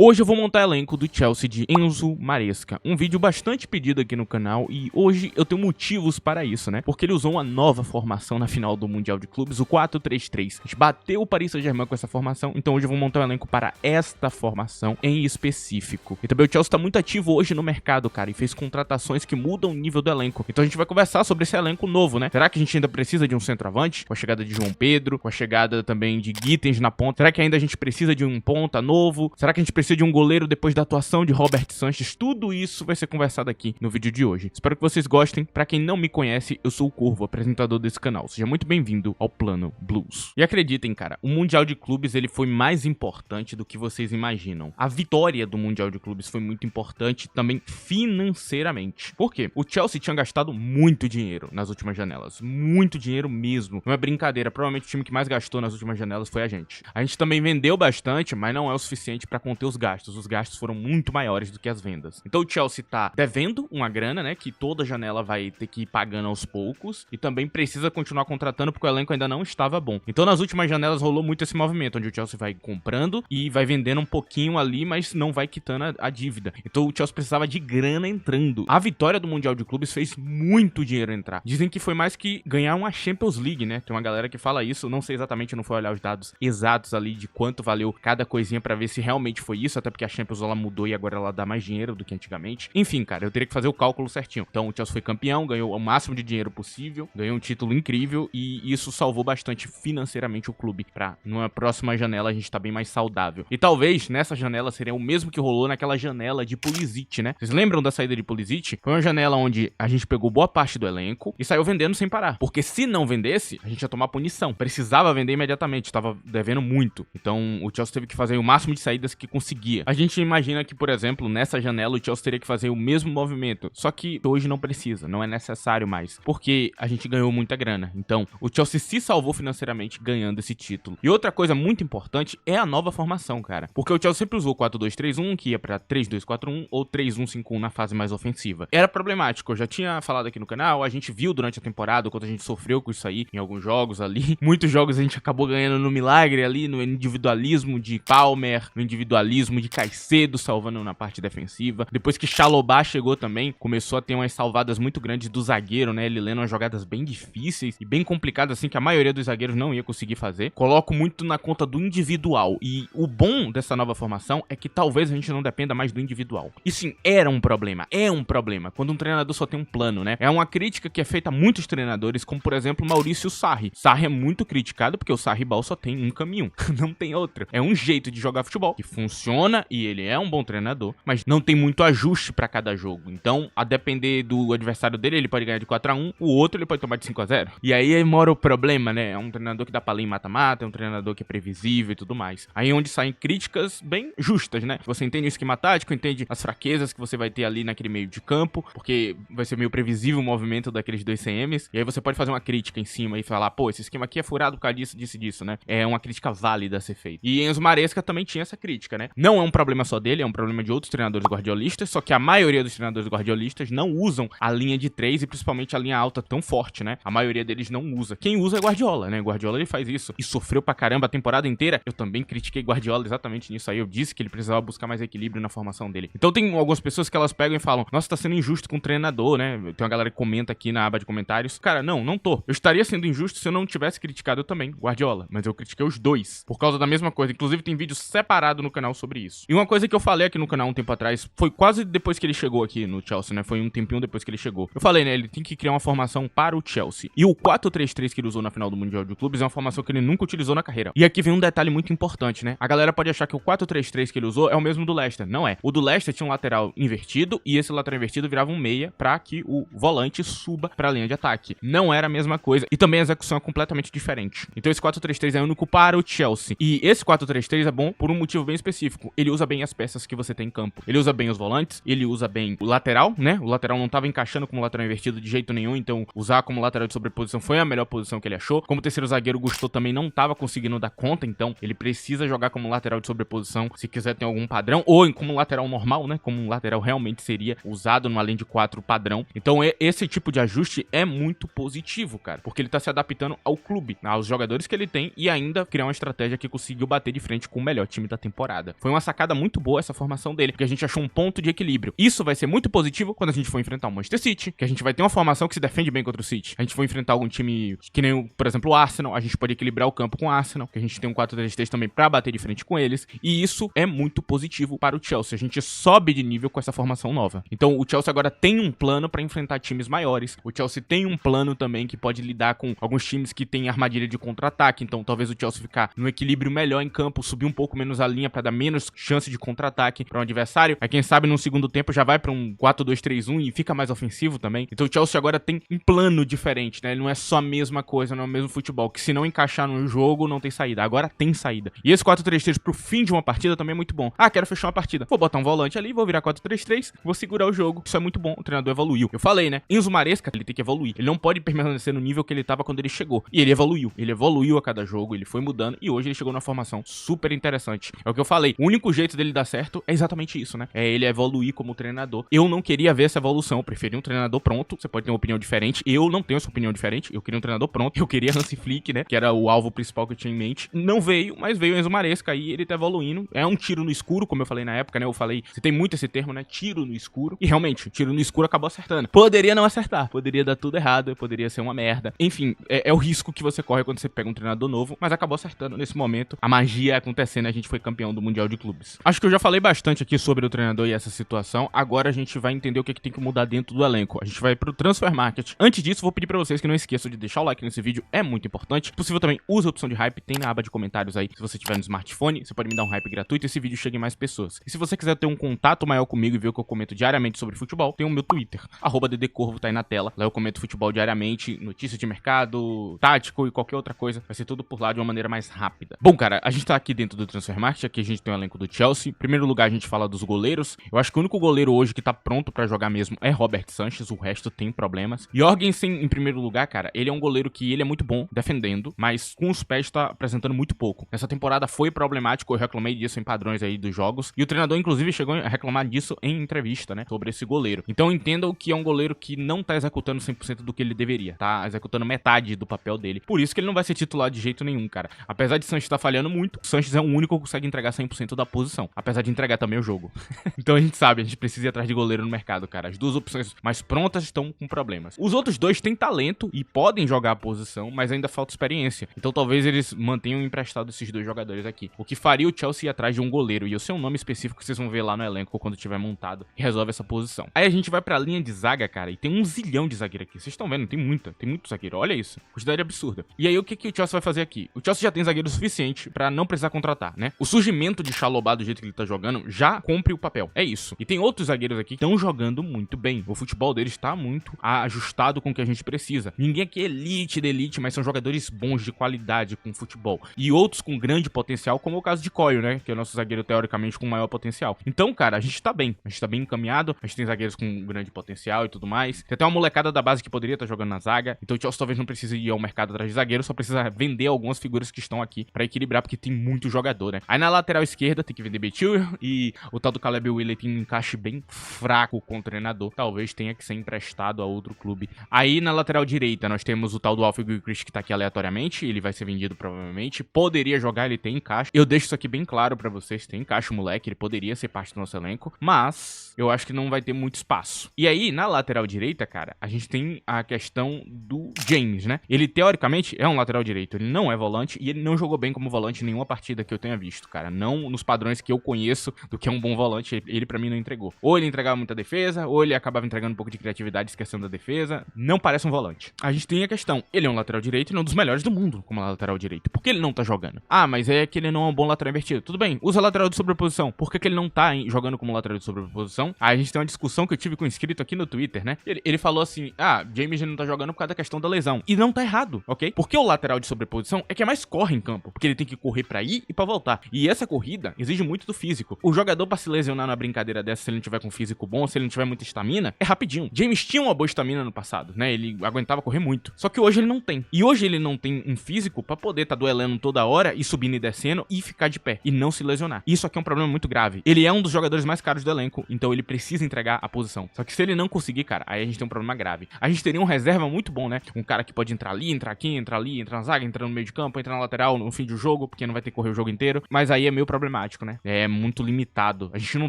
Hoje eu vou montar elenco do Chelsea de Enzo Maresca, um vídeo bastante pedido aqui no canal e hoje eu tenho motivos para isso, né? Porque ele usou uma nova formação na final do Mundial de Clubes, o 4-3-3. A gente bateu o Paris Saint-Germain com essa formação, então hoje eu vou montar um elenco para esta formação em específico. E também o Chelsea tá muito ativo hoje no mercado, cara, e fez contratações que mudam o nível do elenco. Então a gente vai conversar sobre esse elenco novo, né? Será que a gente ainda precisa de um centroavante? Com a chegada de João Pedro, com a chegada também de Gittens na ponta. Será que ainda a gente precisa de um ponta novo? Será que a gente precisa de um goleiro depois da atuação de Robert Sanches? Tudo isso vai ser conversado aqui no vídeo de hoje. Espero que vocês gostem. Pra quem não me conhece, eu sou o Corvo, apresentador desse canal. Seja muito bem-vindo ao Plano Blues. E acreditem, cara, o Mundial de Clubes ele foi mais importante do que vocês imaginam. A vitória do Mundial de Clubes foi muito importante também financeiramente. Por quê? O Chelsea tinha gastado muito dinheiro nas últimas janelas. Muito dinheiro mesmo. Não é brincadeira. Provavelmente o time que mais gastou nas últimas janelas foi a gente. A gente também vendeu bastante, mas não é o suficiente pra conter os gastos. Os gastos foram muito maiores do que as vendas. Então o Chelsea tá devendo uma grana, né, que toda janela vai ter que ir pagando aos poucos, e também precisa continuar contratando porque o elenco ainda não estava bom. Então nas últimas janelas rolou muito esse movimento, onde o Chelsea vai comprando e vai vendendo um pouquinho ali, mas não vai quitando a dívida. Então o Chelsea precisava de grana entrando. A vitória do Mundial de Clubes fez muito dinheiro entrar. Dizem que foi mais que ganhar uma Champions League, né? Tem uma galera que fala isso, não sei exatamente, não foi olhar os dados exatos ali de quanto valeu cada coisinha pra ver se realmente foi isso, até porque a Champions ela mudou e agora ela dá mais dinheiro do que antigamente. Enfim, cara, eu teria que fazer o cálculo certinho. Então o Chelsea foi campeão, ganhou o máximo de dinheiro possível, ganhou um título incrível e isso salvou bastante financeiramente o clube pra numa próxima janela a gente tá bem mais saudável. E talvez nessa janela seria o mesmo que rolou naquela janela de Pulisic, né? Vocês lembram da saída de Pulisic? Foi uma janela onde a gente pegou boa parte do elenco e saiu vendendo sem parar. Porque se não vendesse, a gente ia tomar punição. Precisava vender imediatamente, tava devendo muito. Então o Chelsea teve que fazer o máximo de saídas que conseguia. A gente imagina que, por exemplo, nessa janela o Chelsea teria que fazer o mesmo movimento, só que hoje não precisa, não é necessário mais, porque a gente ganhou muita grana. Então, o Chelsea se salvou financeiramente ganhando esse título. E outra coisa muito importante é a nova formação, cara, porque o Chelsea sempre usou 4-2-3-1, que ia pra 3-2-4-1 ou 3-1-5-1 na fase mais ofensiva. Era problemático, eu já tinha falado aqui no canal, a gente viu durante a temporada quando a gente sofreu com isso aí em alguns jogos ali. Muitos jogos a gente acabou ganhando no milagre ali, no individualismo de Palmer, no individualismo de Caicedo salvando na parte defensiva. Depois que Chalobah chegou também, começou a ter umas salvadas muito grandes do zagueiro, né? Ele lendo umas jogadas bem difíceis e bem complicadas, assim, que a maioria dos zagueiros não ia conseguir fazer. Coloco muito na conta do individual. E o bom dessa nova formação é que talvez a gente não dependa mais do individual. E sim, era um problema. É um problema. Quando um treinador só tem um plano, né? É uma crítica que é feita a muitos treinadores, como por exemplo Maurício Sarri. Sarri é muito criticado porque o Sarri Ball só tem um caminho. Não tem outro. É um jeito de jogar futebol que funciona e ele é um bom treinador, mas não tem muito ajuste pra cada jogo. Então, a depender do adversário dele, ele pode ganhar de 4-1, o outro ele pode tomar de 5-0. E aí mora o problema, né? É um treinador que dá pra ler em mata-mata, é um treinador que é previsível e tudo mais. Aí é onde saem críticas bem justas, né? Você entende o esquema tático, entende as fraquezas que você vai ter ali naquele meio de campo, porque vai ser meio previsível o movimento daqueles dois CMs, e aí você pode fazer uma crítica em cima e falar, pô, esse esquema aqui é furado por causa disso, disso e disso, né? É uma crítica válida a ser feita. E Enzo Maresca também tinha essa crítica, né? Não é um problema só dele, é um problema de outros treinadores guardiolistas, só que a maioria dos treinadores guardiolistas não usam a linha de 3 e principalmente a linha alta tão forte, né? A maioria deles não usa. Quem usa é Guardiola, né? Guardiola ele faz isso e sofreu pra caramba a temporada inteira. Eu também critiquei Guardiola exatamente nisso aí. Eu disse que ele precisava buscar mais equilíbrio na formação dele. Então tem algumas pessoas que elas pegam e falam, nossa, tá sendo injusto com o treinador, né? Tem uma galera que comenta aqui na aba de comentários. Cara, não tô. Eu estaria sendo injusto se eu não tivesse criticado também Guardiola, mas eu critiquei os dois por causa da mesma coisa. Inclusive tem vídeo separado no canal sobre isso. E uma coisa que eu falei aqui no canal um tempo atrás, foi quase depois que ele chegou aqui no Chelsea, né? Foi um tempinho depois que ele chegou. Eu falei, né? Ele tem que criar uma formação para o Chelsea. E o 4-3-3 que ele usou na final do Mundial de Clubes é uma formação que ele nunca utilizou na carreira. E aqui vem um detalhe muito importante, né? A galera pode achar que o 4-3-3 que ele usou é o mesmo do Leicester. Não é. O do Leicester tinha um lateral invertido e esse lateral invertido virava um meia pra que o volante suba pra linha de ataque. Não era a mesma coisa. E também a execução é completamente diferente. Então esse 4-3-3 é único para o Chelsea. E esse 4-3-3 é bom por um motivo bem específico. Ele usa bem as peças que você tem em campo. Ele usa bem os volantes, ele usa bem o lateral, né? O lateral não tava encaixando como lateral invertido de jeito nenhum, então usar como lateral de sobreposição foi a melhor posição que ele achou. Como terceiro zagueiro, o Gusto também não tava conseguindo dar conta, então ele precisa jogar como lateral de sobreposição se quiser ter algum padrão, ou como lateral normal, né? Como um lateral realmente seria usado numa linha de 4 padrão. Então esse tipo de ajuste é muito positivo, cara, porque ele tá se adaptando ao clube, aos jogadores que ele tem e ainda criar uma estratégia que conseguiu bater de frente com o melhor time da temporada. Foi uma sacada muito boa essa formação dele, porque a gente achou um ponto de equilíbrio. Isso vai ser muito positivo quando a gente for enfrentar o Manchester City, que a gente vai ter uma formação que se defende bem contra o City. A gente for enfrentar algum time que nem, por exemplo, o Arsenal, a gente pode equilibrar o campo com o Arsenal, que a gente tem um 4-3-3 também pra bater de frente com eles, e isso é muito positivo para o Chelsea. A gente sobe de nível com essa formação nova. Então o Chelsea agora tem um plano pra enfrentar times maiores. O Chelsea tem um plano também que pode lidar com alguns times que tem armadilha de contra-ataque, então talvez o Chelsea ficar no equilíbrio melhor em campo, subir um pouco menos a linha pra dar menos chance de contra-ataque para um adversário. Aí quem sabe no segundo tempo já vai pra um 4-2-3-1 e fica mais ofensivo também. Então o Chelsea agora tem um plano diferente, né? Ele não é só a mesma coisa, não é o mesmo futebol, que se não encaixar no jogo não tem saída. Agora tem saída. E esse 4-3-3 pro fim de uma partida também é muito bom. Ah, quero fechar uma partida. Vou botar um volante ali, vou virar 4-3-3, vou segurar o jogo. Isso é muito bom. O treinador evoluiu. Eu falei, né? Enzo Maresca, ele tem que evoluir. Ele não pode permanecer no nível que ele tava quando ele chegou. E ele evoluiu. Ele evoluiu a cada jogo, ele foi mudando e hoje ele chegou numa formação super interessante. É o que eu falei. O único jeito dele dar certo é exatamente isso, né? É ele evoluir como treinador. Eu não queria ver essa evolução. Eu preferia um treinador pronto. Você pode ter uma opinião diferente. Eu não tenho essa opinião diferente. Eu queria um treinador pronto. Eu queria Hansi Flick, né? Que era o alvo principal que eu tinha em mente. Não veio, mas veio o Enzo Maresca aí. Ele tá evoluindo. É um tiro no escuro, como eu falei na época, né? Eu falei, você tem muito esse termo, né? Tiro no escuro. E realmente, tiro no escuro acabou acertando. Poderia não acertar. Poderia dar tudo errado. Poderia ser uma merda. Enfim, é o risco que você corre quando você pega um treinador novo. Mas acabou acertando nesse momento. A magia acontecendo. A gente foi campeão do Mundial de Clubes. Acho que eu já falei bastante aqui sobre o treinador e essa situação. Agora a gente vai entender o que tem que mudar dentro do elenco. A gente vai pro Transfer Market. Antes disso, vou pedir pra vocês que não esqueçam de deixar o like nesse vídeo. É muito importante. Se possível também, use a opção de hype. Tem na aba de comentários aí. Se você tiver no smartphone, você pode me dar um hype gratuito e esse vídeo chegue em mais pessoas. E se você quiser ter um contato maior comigo e ver o que eu comento diariamente sobre futebol, tem o meu Twitter. @ddcorvo tá aí na tela. Lá eu comento futebol diariamente, notícias de mercado, tático e qualquer outra coisa. Vai ser tudo por lá de uma maneira mais rápida. Bom, cara, a gente tá aqui dentro do Transfer Market. Aqui a gente tem o elenco do Chelsea. Em primeiro lugar, a gente fala dos goleiros. Eu acho que o único goleiro hoje que tá pronto pra jogar mesmo é Robert Sanchez. O resto tem problemas. Jorgensen, em primeiro lugar, cara, ele é um goleiro que ele é muito bom defendendo, mas com os pés tá apresentando muito pouco. Essa temporada foi problemático, eu reclamei disso em padrões aí dos jogos. E o treinador, inclusive, chegou a reclamar disso em entrevista, né, sobre esse goleiro. Então entendam que é um goleiro que não tá executando 100% do que ele deveria. Tá executando metade do papel dele. Por isso que ele não vai ser titular de jeito nenhum, cara. Apesar de Sanchez estar falhando muito, Sanchez é o único que consegue entregar 100% da posição. Apesar de entregar também o jogo. Então a gente sabe, a gente precisa ir atrás de goleiro no mercado, cara. As duas opções mais prontas estão com problemas. Os outros dois têm talento e podem jogar a posição, mas ainda falta experiência. Então talvez eles mantenham emprestado esses dois jogadores aqui. O que faria o Chelsea ir atrás de um goleiro. E eu sei um nome específico que vocês vão ver lá no elenco quando tiver montado e resolve essa posição. Aí a gente vai pra linha de zaga, cara, e tem um zilhão de zagueiro aqui. Vocês estão vendo? Tem muito zagueiro. Olha isso. Quantidade absurda. E aí o que o Chelsea vai fazer aqui? O Chelsea já tem zagueiro suficiente pra não precisar contratar, né? O surgimento de Chalobah do jeito que ele tá jogando já cumpre o papel. É isso. E tem outros zagueiros aqui que estão jogando muito bem. O futebol deles tá muito ajustado com o que a gente precisa. Ninguém aqui é elite da elite, mas são jogadores bons de qualidade com futebol. E outros com grande potencial, como o caso de Coyle, né? Que é o nosso zagueiro teoricamente com maior potencial. Então, cara, a gente tá bem. A gente tá bem encaminhado. A gente tem zagueiros com grande potencial e tudo mais. Tem até uma molecada da base que poderia estar jogando na zaga. Então o Chelsea talvez não precise ir ao mercado atrás de zagueiro, só precisa vender algumas figuras que estão aqui pra equilibrar, porque tem muito jogador, né? Aí na lateral esquerda tem que vender Betil e o tal do Caleb Willian tem um encaixe bem fraco com o treinador. Talvez tenha que ser emprestado a outro clube. Aí na lateral direita nós temos o tal do Alfie Gilchrist que tá aqui aleatoriamente. Ele vai ser vendido provavelmente. Poderia jogar, ele tem encaixe. Eu deixo isso aqui bem claro pra vocês. Tem encaixe o moleque, ele poderia ser parte do nosso elenco. Mas eu acho que não vai ter muito espaço. E aí na lateral direita, cara, a gente tem a questão do James, né? Ele teoricamente é um lateral direito. Ele não é volante e ele não jogou bem como volante em nenhuma partida que eu tenha visto, cara. Não nos padrões que eu conheço do que é um bom volante. Ele pra mim não entregou. Ou ele entregava muita defesa, ou ele acabava entregando um pouco de criatividade esquecendo da defesa. Não parece um volante. A gente tem a questão. Ele é um lateral direito e é um dos melhores do mundo como lateral direito. Por que ele não tá jogando? Ah, mas é que ele não é um bom lateral invertido. Tudo bem, usa lateral de sobreposição. Por que ele não tá jogando como lateral de sobreposição? Aí a gente tem uma discussão que eu tive com um inscrito aqui no Twitter, né? Ele falou assim, James não tá jogando por causa da questão da lesão. E não tá errado, ok? Porque o lateral de sobreposição é que mais corre em campo. Porque ele tem que correr pra ir e pra voltar. E essa corrida exige muito do físico. O jogador pra se lesionar na brincadeira dessa, se ele não tiver com físico bom, se ele não tiver muita estamina, é rapidinho. James tinha uma boa estamina no passado, né? Ele aguentava correr muito. Só que hoje ele não tem. E hoje ele não tem um físico pra poder tá duelando toda hora e subindo e descendo e ficar de pé. E não se lesionar. Isso aqui é um problema muito grave. Ele é um dos jogadores mais caros do elenco, então ele precisa entregar a posição. Só que se ele não conseguir, cara, aí a gente tem um problema grave. A gente teria um reserva muito bom, né? Um cara que pode entrar ali, entrar aqui, entrar ali, entrar na zaga, entrar no meio de campo, entrar na lateral no fim do jogo, porque não vai ter que correr o jogo inteiro. Mas aí é meio problemático. problemático, né? É muito limitado. A gente não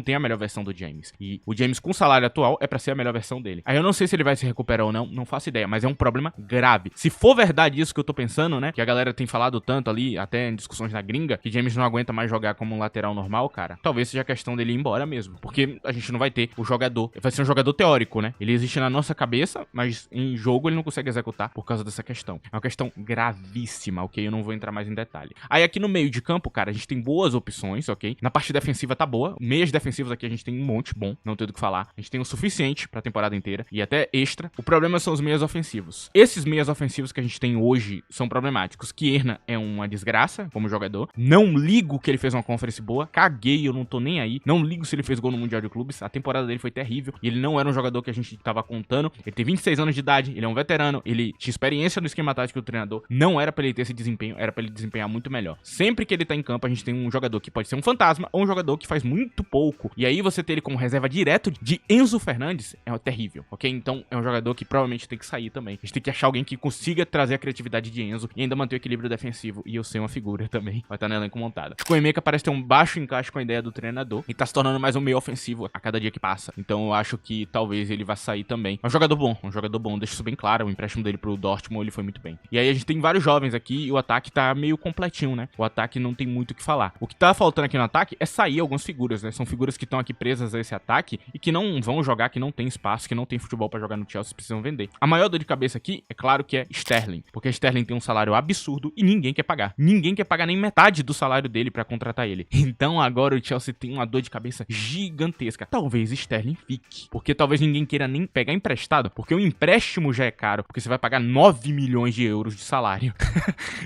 tem a melhor versão do James. E o James com o salário atual é pra ser a melhor versão dele. Aí eu não sei se ele vai se recuperar ou não, não faço ideia, mas é um problema grave. Se for verdade isso que eu tô pensando, né? Que a galera tem falado tanto ali, até em discussões na gringa, que James não aguenta mais jogar como um lateral normal, cara. Talvez seja a questão dele ir embora mesmo. Porque a gente não vai ter o jogador. Vai ser um jogador teórico, né? Ele existe na nossa cabeça, mas em jogo ele não consegue executar por causa dessa questão. É uma questão gravíssima, ok? Eu não vou entrar mais em detalhe. Aí aqui no meio de campo, cara, a gente tem boas opções, ok? Na parte defensiva tá boa. Meias defensivas aqui a gente tem um monte bom, não tenho do que falar. A gente tem o suficiente pra temporada inteira e até extra. O problema são os meias ofensivos. Esses meias ofensivos que a gente tem hoje são problemáticos. Kierna é uma desgraça como jogador. Não ligo que ele fez uma conference boa. Caguei, eu não tô nem aí. Não ligo se ele fez gol no Mundial de Clubes. A temporada dele foi terrível e ele não era um jogador que a gente tava contando. Ele tem 26 anos de idade, ele é um veterano, ele tinha experiência no esquema tático do treinador. Não era pra ele ter esse desempenho, era pra ele desempenhar muito melhor. Sempre que ele tá em campo, a gente tem um jogador que pode ser um fantasma ou um jogador que faz muito pouco. E aí você ter ele como reserva direto de Enzo Fernandes é terrível, ok? Então é um jogador que provavelmente tem que sair também. A gente tem que achar alguém que consiga trazer a criatividade de Enzo e ainda manter o equilíbrio defensivo. E eu sei uma figura também, vai estar no elenco montado. O Emeka parece ter um baixo encaixe com a ideia do treinador e tá se tornando mais um meio ofensivo a cada dia que passa. Então eu acho que talvez ele vá sair também. É um jogador bom, deixa isso bem claro. O empréstimo dele pro Dortmund, ele foi muito bem. E aí a gente tem vários jovens aqui e o ataque tá meio completinho, né? O ataque não tem muito o que falar. O que tá faltando aqui no ataque é sair algumas figuras, né? São figuras que estão aqui presas a esse ataque e que não vão jogar, que não tem espaço, que não tem futebol pra jogar no Chelsea, precisam vender. A maior dor de cabeça aqui, é claro que é Sterling, porque Sterling tem um salário absurdo e ninguém quer pagar. Ninguém quer pagar nem metade do salário dele pra contratar ele. Então agora o Chelsea tem uma dor de cabeça gigantesca. Talvez Sterling fique, porque talvez ninguém queira nem pegar emprestado, porque o empréstimo já é caro, porque você vai pagar 9 milhões de euros de salário.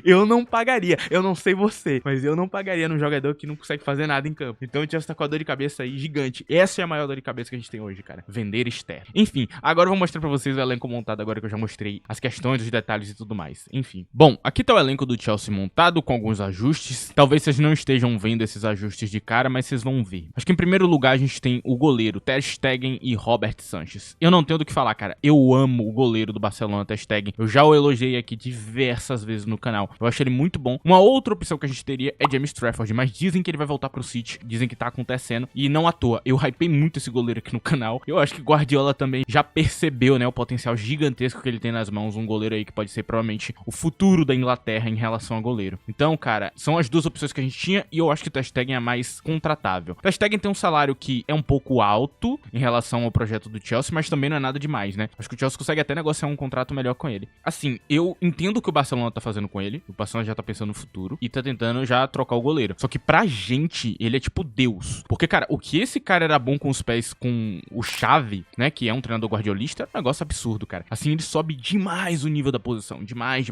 Eu não pagaria, eu não sei você, mas eu não pagaria num jogador que não consegue fazer nada em campo. Então o Chelsea tá com a dor de cabeça aí gigante. Essa é a maior dor de cabeça que a gente tem hoje, cara. Vender Sterling. Enfim, agora eu vou mostrar pra vocês o elenco montado, agora que eu já mostrei as questões, os detalhes e tudo mais. Enfim. Bom, aqui tá o elenco do Chelsea montado, com alguns ajustes. Talvez vocês não estejam vendo esses ajustes de cara, mas vocês vão ver. Acho que em primeiro lugar a gente tem o goleiro Ter Stegen e Robert Sanchez. Eu não tenho do que falar, cara. Eu amo o goleiro do Barcelona, Ter Stegen. Eu já o elogiei aqui diversas vezes no canal. Eu acho ele muito bom. Uma outra opção que a gente teria é James Trafford, mas dizem que ele vai voltar pro City. Dizem que tá acontecendo. E não à toa. Eu hypei muito esse goleiro aqui no canal. Eu acho que Guardiola também já percebeu, né, o potencial gigantesco que ele tem nas mãos. Um goleiro aí que pode ser provavelmente o futuro da Inglaterra em relação a goleiro. Então, cara, são as duas opções que a gente tinha e eu acho que o Ter Stegen é mais contratável. O Ter Stegen tem um salário que é um pouco alto em relação ao projeto do Chelsea, mas também não é nada demais, né? Acho que o Chelsea consegue até negociar um contrato melhor com ele. Assim, eu entendo o que o Barcelona tá fazendo com ele. O Barcelona já tá pensando no futuro e tá tentando já trocar o goleiro. Só que pra gente, ele é tipo Deus. Porque, cara, o que esse cara era bom com os pés com o Xavi, né, que é um treinador guardiolista, é um negócio absurdo, cara. Assim, ele sobe demais o nível da posição. Demais.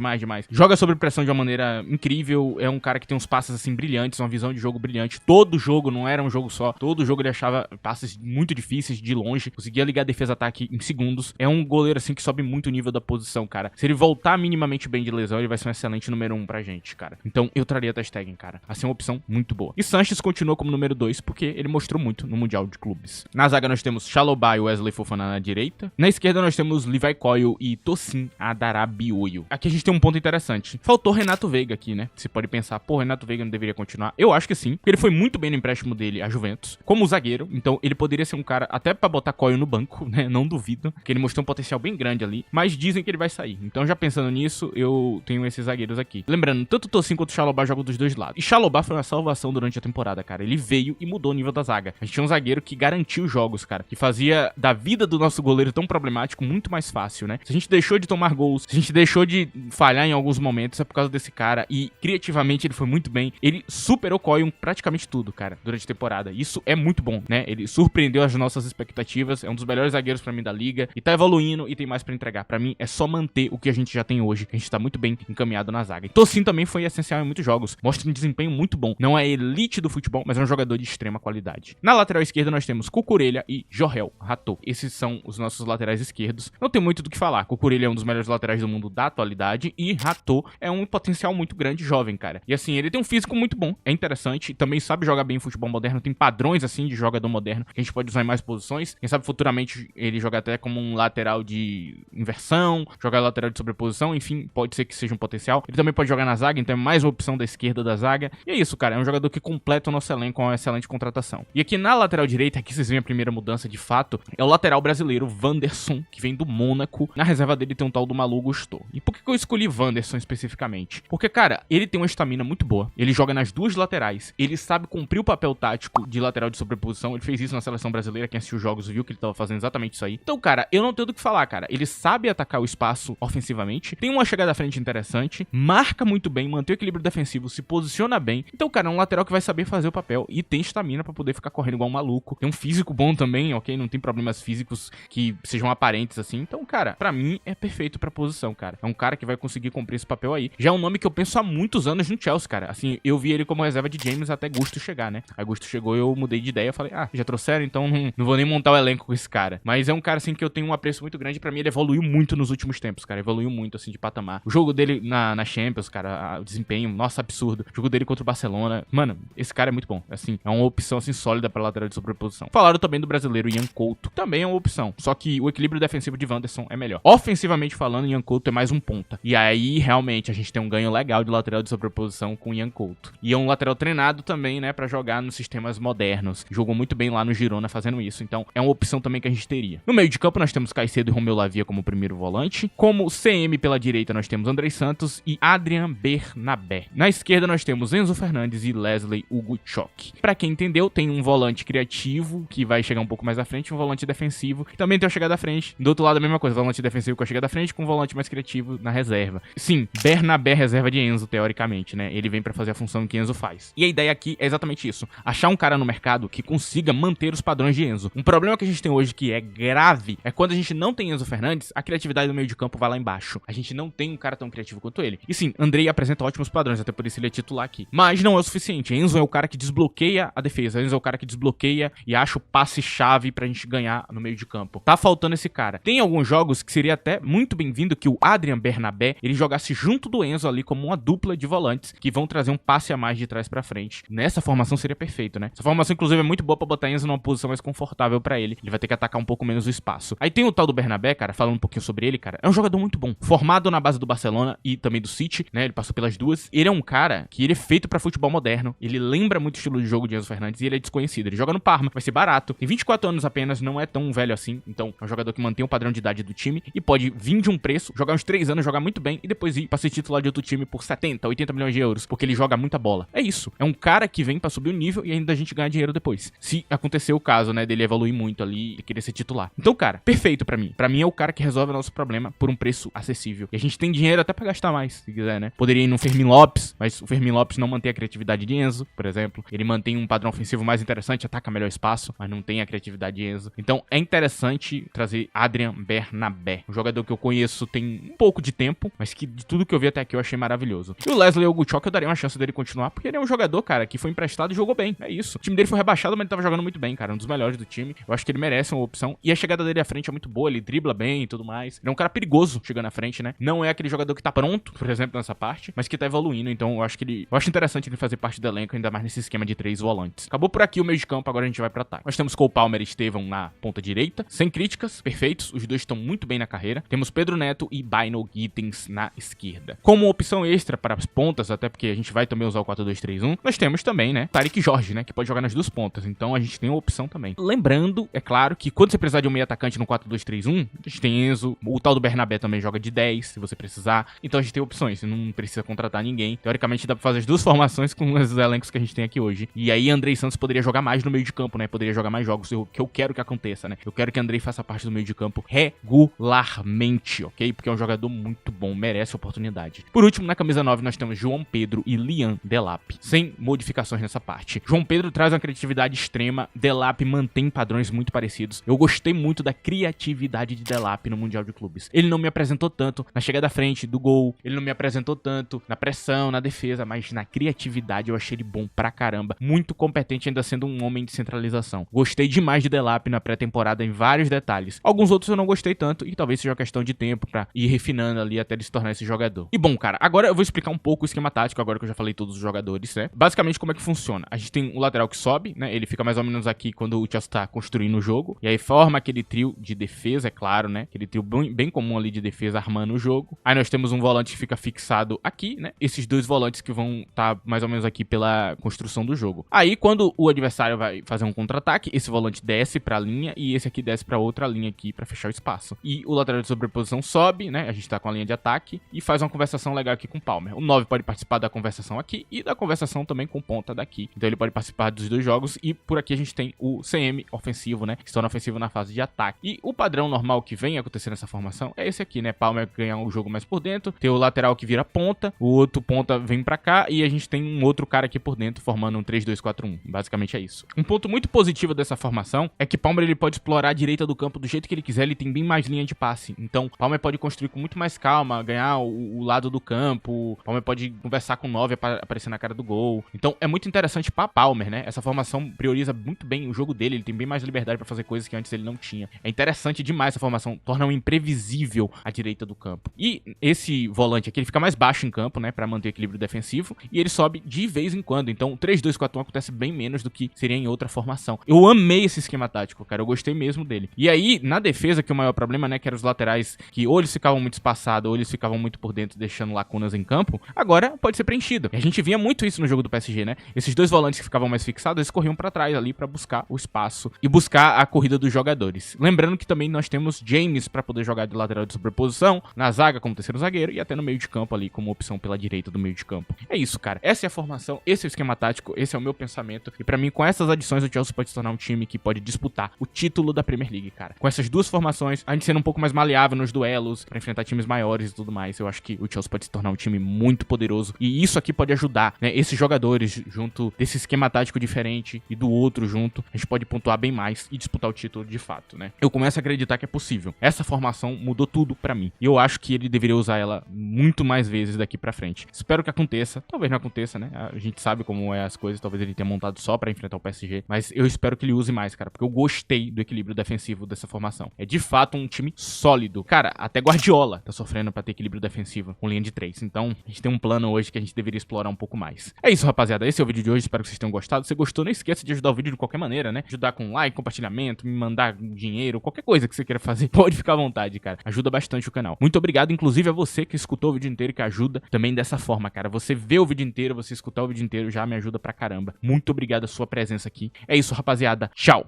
Joga sob pressão de uma maneira incrível. É um cara que tem uns passes, assim, brilhantes, uma visão de jogo brilhante. Todo jogo, não era um jogo só. Todo jogo ele achava passes muito difíceis de longe. Conseguia ligar defesa-ataque em segundos. É um goleiro, assim, que sobe muito o nível da posição, cara. Se ele voltar minimamente bem de lesão, ele vai ser um excelente número 1 pra gente, cara. Então, eu traria Ter Stegen, cara. Assim, é uma opção muito boa. E Sanchez continua como número 2, porque ele mostrou muito no Mundial de Clubes. Na zaga nós temos Chalobah e Wesley Fofana na direita. Na esquerda nós temos Levi Coyle e Tosin Adarabioyo. Aqui a gente tem um ponto interessante. Faltou Renato Veiga aqui, né? Você pode pensar, pô, Renato Veiga não deveria continuar. Eu acho que sim, porque ele foi muito bem no empréstimo dele à Juventus, como zagueiro. Então ele poderia ser um cara até pra botar Coyle no banco, né? Não duvido, que ele mostrou um potencial bem grande ali. Mas dizem que ele vai sair. Então já pensando nisso, eu tenho esses zagueiros aqui. Lembrando, tanto o Tosin quanto o Chalobah jogam dos dois lados. E Chalobah foi uma salvação durante a temporada, cara. Ele veio e mudou o nível da zaga. A gente tinha um zagueiro que garantiu os jogos, cara. Que fazia da vida do nosso goleiro tão problemático muito mais fácil, né? Se a gente deixou de tomar gols, se a gente deixou de falhar em alguns momentos, é por causa desse cara. E criativamente ele foi muito bem. Ele superou Coyle em praticamente tudo, cara, durante a temporada. Isso é muito bom, né? Ele surpreendeu as nossas expectativas. É um dos melhores zagueiros pra mim da liga. E tá evoluindo e tem mais pra entregar. Pra mim é só manter o que a gente já tem hoje, que a gente tá muito bem encaminhado na zaga. E Tosin também foi essencial em muitos jogos. Mostra um desempenho muito bom. Não é elite do futebol, mas é um jogador de extrema qualidade. Na lateral esquerda nós temos Cucurella e Jorel Rato. Esses são os nossos laterais esquerdos. Não tem muito do que falar. Cucurella é um dos melhores laterais do mundo da atualidade e Rato é um potencial muito grande jovem, cara. E assim, ele tem um físico muito bom, é interessante, também sabe jogar bem futebol moderno, tem padrões assim de jogador moderno que a gente pode usar em mais posições. Quem sabe futuramente ele joga até como um lateral de inversão, jogar lateral de sobreposição, enfim, pode ser que seja um potencial. Ele também pode jogar na zaga, então é mais uma opção da esquerda da zaga. E é isso, cara, é um jogador que completa o nosso elenco com uma excelente contratação. E aqui na lateral direita, aqui vocês veem a primeira mudança de fato, é o lateral brasileiro Wanderson, que vem do Mônaco. Na reserva dele tem um tal do Malu Gusto. E por que eu escolhi Wanderson especificamente? Porque, cara, ele tem uma estamina muito boa, ele joga nas duas laterais, ele sabe cumprir o papel tático de lateral de sobreposição, ele fez isso na seleção brasileira, quem assistiu os jogos viu que ele tava fazendo exatamente isso aí. Então, cara, eu não tenho do que falar, cara. Ele sabe atacar o espaço ofensivamente, tem uma chegada à frente interessante, marca muito bem, mantém o equilíbrio defensivo, se posiciona bem. Então, cara, é um lateral que vai saber fazer o papel e tem estamina pra poder ficar correndo igual um maluco. Tem um físico bom também, ok? Não tem problemas físicos que sejam aparentes assim. Então, cara, pra mim é perfeito pra posição, cara. É um cara que vai conseguir cumprir esse papel aí. Já é um nome que eu penso há muitos anos no Chelsea, cara. Assim, eu vi ele como reserva de James até Gusto chegar, né? Aí Gusto chegou e eu mudei de ideia. Falei, já trouxeram, então não vou nem montar o elenco com esse cara. Mas é um cara, assim, que eu tenho um apreço muito grande. Pra mim, ele evoluiu muito nos últimos tempos, cara. Evoluiu muito, assim, de patamar. O jogo dele na Champions, cara, o desempenho, nossa, absurdo. O jogo dele contra o Barcelona. Mano, esse cara é muito bom. Assim, é uma opção, assim, sólida pra lateral de sobreposição. Falaram também do brasileiro Ian Couto. Também é uma opção. Só que o equilíbrio defensivo de Wanderson é melhor. Ofensivamente falando, Ian Couto é mais um ponta. E aí, realmente, a gente tem um ganho legal de lateral de sobreposição com o Ian Couto. E é um lateral treinado também, né, pra jogar nos sistemas modernos. Jogou muito bem lá no Girona fazendo isso. Então, é uma opção também que a gente teria. No meio de campo, nós temos Caicedo e Romeu Lavia como primeiro volante. Como CM pela direita, nós temos Andrei Santos e Adrian Bernabé. Na esquerda, nós temos Enzo Fernandes e Leslie Ugochuk. Pra quem entendeu, tem um volante criativo, que vai chegar um pouco mais à frente, um volante defensivo, que também tem a chegada à frente. Do outro lado, a mesma coisa, volante defensivo com a chegada à frente, com um volante mais criativo na reserva. Sim, Bernabé reserva de Enzo, teoricamente, né? Ele vem pra fazer a função que Enzo faz. E a ideia aqui é exatamente isso. Achar um cara no mercado que consiga manter os padrões de Enzo. Um problema que a gente tem hoje que é grave é quando a gente não tem Enzo Fernandes, a criatividade do meio de campo vai lá embaixo. A gente não tem um cara tão criativo quanto ele. E sim, Andrei apresenta ótimos padrões, até por isso ele é titular aqui. Mas não é o suficiente. Enzo é o cara que desbloqueia a defesa. Enzo é o cara que desbloqueia e acha o passe-chave pra gente ganhar no meio de campo. Tá faltando esse cara. Tem alguns jogos que seria até muito bem-vindo que o Adrian Bernabé, ele jogasse junto do Enzo ali como uma dupla de volantes que vão trazer um passe a mais de trás pra frente. Nessa formação seria perfeito, né? Essa formação, inclusive, é muito boa pra botar Enzo numa posição mais confortável pra ele. Ele vai ter que atacar um pouco menos o espaço. Aí tem o tal do Bernabé, cara, falando um pouquinho sobre ele, cara. É um jogador muito bom. Formado na base do Barcelona e também do City, né? Ele passou pelas duas. Ele é um cara que ele é feito pra futebol moderno. Ele lembra muito o estilo de jogo de Enzo Fernandes e ele é desconhecido. Ele joga no Parma, vai ser barato. Tem 24 anos apenas, não é tão velho assim. Então, é um jogador que mantém o padrão de idade do time e pode vir de um preço, jogar uns 3 anos, jogar muito bem e depois ir pra ser titular de outro time por 70, 80 milhões de euros, porque ele joga muita bola. É isso. É um cara que vem pra subir o nível e ainda a gente ganha dinheiro depois. Se acontecer o caso, né, dele evoluir muito ali e querer ser titular. Então, cara, perfeito pra mim. Pra mim é o cara que resolve o nosso problema por um preço acessível. E a gente tem dinheiro até pra gastar mais, se quiser, né? Poderia ir no Fermin Lopes, mas o Fermin Lopes não mantém a criatividade de Enzo, por exemplo. Ele mantém um padrão ofensivo mais interessante, ataca melhor espaço, mas não tem a criatividade de Enzo. Então, é interessante trazer Adrian Bernabé. Um jogador que eu conheço tem um pouco de tempo, mas que de tudo que eu vi até aqui eu achei maravilhoso. E o Leslie Ugochuk eu daria uma chance dele continuar, porque ele é um jogador, cara, que foi emprestado e jogou bem. É isso. O time dele foi rebaixado, mas ele tava jogando muito bem, cara. Um dos melhores do time. Eu acho que ele merece uma opção. E a chegada dele à frente é muito boa, ele dribla bem e tudo mais. Ele é um cara perigoso chegando à frente, né? Não é aquele jogador que tá pronto, por exemplo, nessa parte, mas que tá evoluindo. Então eu acho que ele. Eu acho interessante ele fazer parte do elenco, ainda mais nesse esquema de 3 volantes. Acabou por aqui o meio de campo, agora a gente vai pra ataque. Nós temos Cole Palmer e Estevão na ponta direita, sem críticas, perfeitos. Os dois estão muito bem na carreira. Temos Pedro Neto e Bino Gittens na esquerda. Como opção extra para as pontas, até porque a gente vai também usar o 4-2-3-1, nós temos também, né, Tariq Jorge, né, que pode jogar nas duas pontas. Então a gente tem uma opção também. Lembrando, é claro, que quando você precisar de um meio atacante no 4-2-3-1, a gente tem Enzo, o tal do Bernabé também joga de 10, se você precisar. Então a gente tem opções, você não precisa contratar ninguém. Teoricamente dá pra fazer as duas formações com os elencos que a gente tem aqui hoje. E aí Andrei Santos poderia jogar mais no meio de campo, né, poderia jogar mais jogos, que eu quero que aconteça, né. Eu quero que Andrei faça parte do meio de campo regularmente, ok? Porque é um jogador muito bom, merece oportunidade. Por último, na camisa 9 nós temos João Pedro e Lian Delap, sem modificações nessa parte. João Pedro traz uma criatividade extrema, Delap mantém padrões muito parecidos. Eu gostei muito da criatividade de Delap no Mundial de Clubes. Ele não me apresentou tanto na chegada à frente do gol, ele não me apresentou tanto na pressão, na defesa, mas na criatividade eu achei ele bom pra caramba. Muito competente, ainda sendo um homem de centralização. Gostei demais de Delap na pré-temporada em vários detalhes. Alguns outros eu não gostei tanto e talvez seja uma questão de tempo pra ir refinando ali até ele se tornar esse jogador. E bom, cara, agora eu vou explicar um pouco o esquema tático, agora que eu já falei todos os jogadores, né? Basicamente, como é que funciona? A gente tem o lateral que sobe, né? Ele fica mais ou menos aqui quando o Chelsea tá construindo o jogo. E aí forma aquele trio de defesa, é claro, né? Aquele trio bem comum ali de defesa armando o jogo. Aí nós temos um volante que fica fixado aqui, né? Esses dois volantes que vão estar mais ou menos aqui pela construção do jogo. Aí, quando o adversário vai fazer um contra-ataque, esse volante desce pra linha e esse aqui desce pra outra linha aqui pra fechar o espaço. E o lateral de sobreposição sobe, né? A gente tá com a linha de ataque e faz uma conversação legal aqui com o Palmer. O 9 pode participar da conversação aqui e da conversação também com o ponta daqui. Então ele pode participar dos dois jogos e por aqui a gente tem o CM ofensivo, né? Que se torna ofensivo na fase de ataque. E o padrão normal que vem acontecer nessa formação é esse aqui, né? Palmer ganhar o jogo mais por dentro, ter o lateral que vira ponta, o outro ponta vem pra cá e a gente tem um outro cara aqui por dentro formando um 3-2-4-1. Basicamente é isso. Um ponto muito positivo dessa formação é que Palmer ele pode explorar a direita do campo do jeito que ele quiser, ele tem bem mais linha de passe. Então, Palmer pode construir com muito mais calma, ganhar o lado do campo, Palmer pode conversar com o 9 aparecer na cara do gol. Então, é muito interessante pra Palmer, né? Essa formação prioriza muito bem o jogo dele, ele tem bem mais liberdade pra fazer coisas que antes ele não tinha. É interessante demais essa formação, torna um imprevisível a direita do campo. E esse volante aqui, ele fica mais baixo em campo, né, pra manter o equilíbrio defensivo, e ele sobe de vez em quando. Então, o 3-2-4-1 acontece bem menos do que seria em outra formação. Eu amei esse esquema tático, cara, eu gostei mesmo dele. E aí, na defesa, que o maior problema, né, que eram os laterais que ou eles ficavam muito espaçados, ou eles ficavam muito por dentro, deixando lacunas em campo, agora pode ser preenchido. E a gente via muito isso no jogo do PSG, né? Esses dois volantes que ficavam mais fixados, eles corriam pra trás ali pra buscar o espaço e buscar a corrida dos jogadores. Lembrando que também nós temos James pra poder jogar de lateral de sobreposição, na zaga como terceiro zagueiro e até no meio de campo ali como opção pela direita do meio de campo. É isso, cara. Essa é a formação, esse é o esquema tático, esse é o meu pensamento. E pra mim, com essas adições, o Chelsea pode se tornar um time que pode disputar o título da Premier League, cara. Com essas duas formações, a gente sendo um pouco mais maleável nos duelos, pra enfrentar times maiores e tudo mais, eu acho que o Chelsea pode se tornar um time muito poderoso. E isso aqui pode ajudar, né? Esses jogadores, junto desse esquema tático diferente e do outro junto, a gente pode pontuar bem mais e disputar o título de fato, né? Eu começo a acreditar que é possível. Essa formação mudou tudo pra mim. E eu acho que ele deveria usar ela muito mais vezes daqui pra frente. Espero que aconteça. Talvez não aconteça, né? A gente sabe como é as coisas. Talvez ele tenha montado só pra enfrentar o PSG. Mas eu espero que ele use mais, cara. Porque eu gostei do equilíbrio defensivo dessa formação. É de fato um time sólido. Cara, até Guardiola tá sofrendo pra ter equilíbrio defensivo com linha de 3. Então, a gente tem um plano hoje que a gente deveria explorar um pouco mais. É isso, rapaziada. Esse é o vídeo de hoje. Espero que vocês tenham gostado. Se você gostou, não esqueça de ajudar o vídeo de qualquer maneira, né? Ajudar com like, compartilhamento, me mandar dinheiro, qualquer coisa que você queira fazer. Pode ficar à vontade, cara. Ajuda bastante o canal. Muito obrigado, inclusive, a você que escutou o vídeo inteiro e que ajuda também dessa forma, cara. Você vê o vídeo inteiro, você escutar o vídeo inteiro já me ajuda pra caramba. Muito obrigado a sua presença aqui. É isso, rapaziada. Tchau!